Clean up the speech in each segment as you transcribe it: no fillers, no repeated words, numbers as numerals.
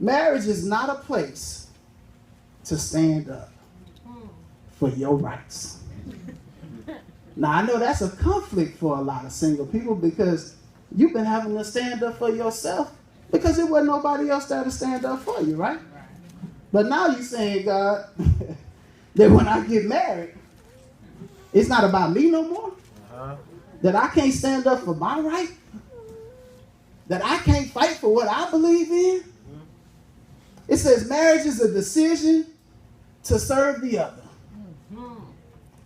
Marriage is not a place to stand up for your rights. Now, I know that's a conflict for a lot of single people because you've been having to stand up for yourself because there wasn't nobody else there to stand up for you, right? But now you're saying, God, that when I get married, it's not about me no more. That I can't stand up for my right. That I can't fight for what I believe in. It says marriage is a decision to serve the other.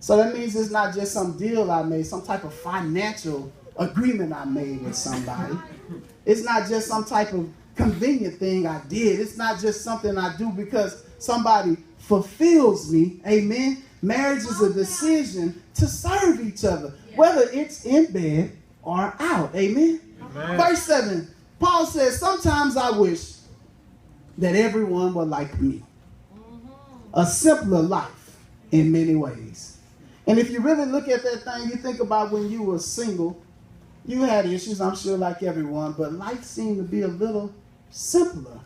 So that means it's not just some deal I made, some type of financial agreement I made with somebody. It's not just some type of convenient thing I did. It's not just something I do because somebody fulfills me. Amen. Marriage is a decision to serve each other, whether it's in bed or out. Amen. Amen. Verse 7, Paul says, sometimes I wish that everyone were like me. A simpler life in many ways. And if you really look at that thing, you think about when you were single, you had issues, I'm sure, like everyone, but life seemed to be a little simpler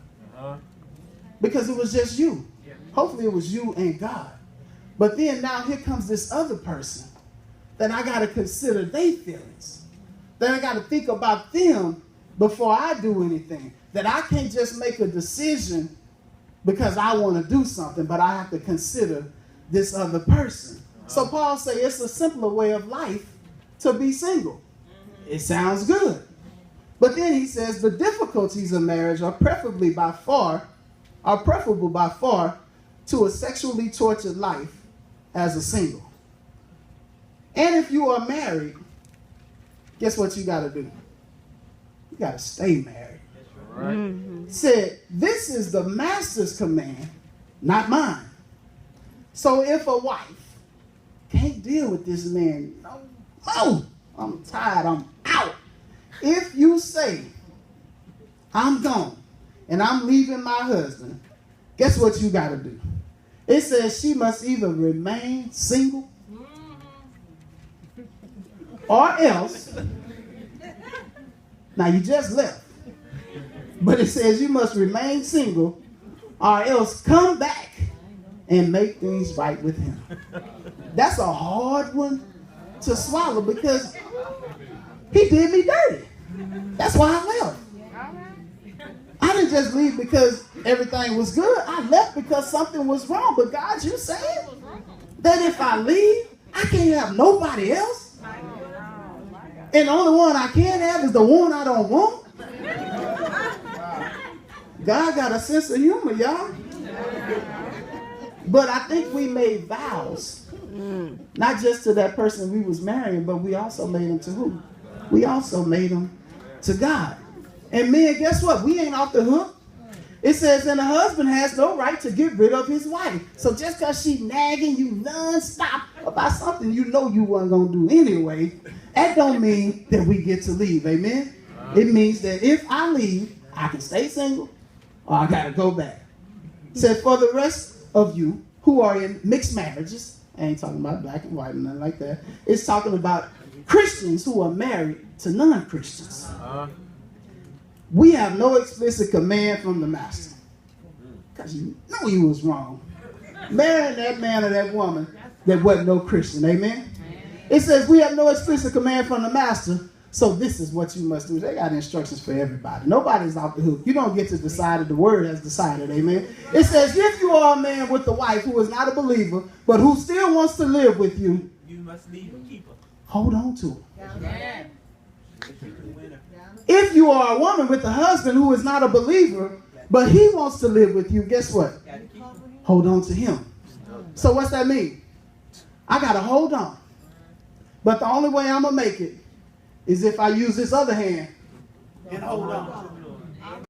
because it was just you. Hopefully it was you and God. But then now here comes this other person that I got to consider their feelings. That I got to think about them before I do anything. That I can't just make a decision because I want to do something, but I have to consider this other person. So Paul says it's a simpler way of life to be single. It sounds good. But then he says the difficulties of marriage are preferable by far to a sexually tortured life as a single. And if you are married, guess what you got to do? You got to stay married. Right. Mm-hmm. Said, this is the master's command, not mine. So if a wife can't deal with this man, no, I'm tired, I'm out. If you say, I'm gone and I'm leaving my husband, guess what you got to do? It says she must either remain single or else. Now you just left. But it says you must remain single or else come back and make things right with him. That's a hard one to swallow because he did me dirty. That's why I left. I didn't just leave because everything was good. I left because something was wrong. But God, you saying that if I leave, I can't have nobody else? And the only one I can have is the one I don't want? God got a sense of humor, y'all. But I think we made vows, not just to that person we was marrying, but we also made them to who? We also made them to God. And men, guess what? We ain't off the hook. It says, and the husband has no right to get rid of his wife. So just because she nagging you nonstop about something you know you weren't going to do anyway, that don't mean that we get to leave. Amen? It means that if I leave, I can stay single or I got to go back. It says, for the rest of you who are in mixed marriages, I ain't talking about black and white and nothing like that. It's talking about Christians who are married to non-Christians. We have no explicit command from the master. Because you know he was wrong. Marrying that man or that woman that wasn't no Christian. Amen? It says we have no explicit command from the master, so this is what you must do. They got instructions for everybody. Nobody's off the hook. You don't get to decide if the word has decided. Amen? It says if you are a man with a wife who is not a believer, but who still wants to live with you, you must leave and keep her. Hold on to her. Amen. If you are a woman with a husband who is not a believer, but he wants to live with you, guess what? Hold on to him. So what's that mean? I got to hold on. But the only way I'm going to make it is if I use this other hand and hold on.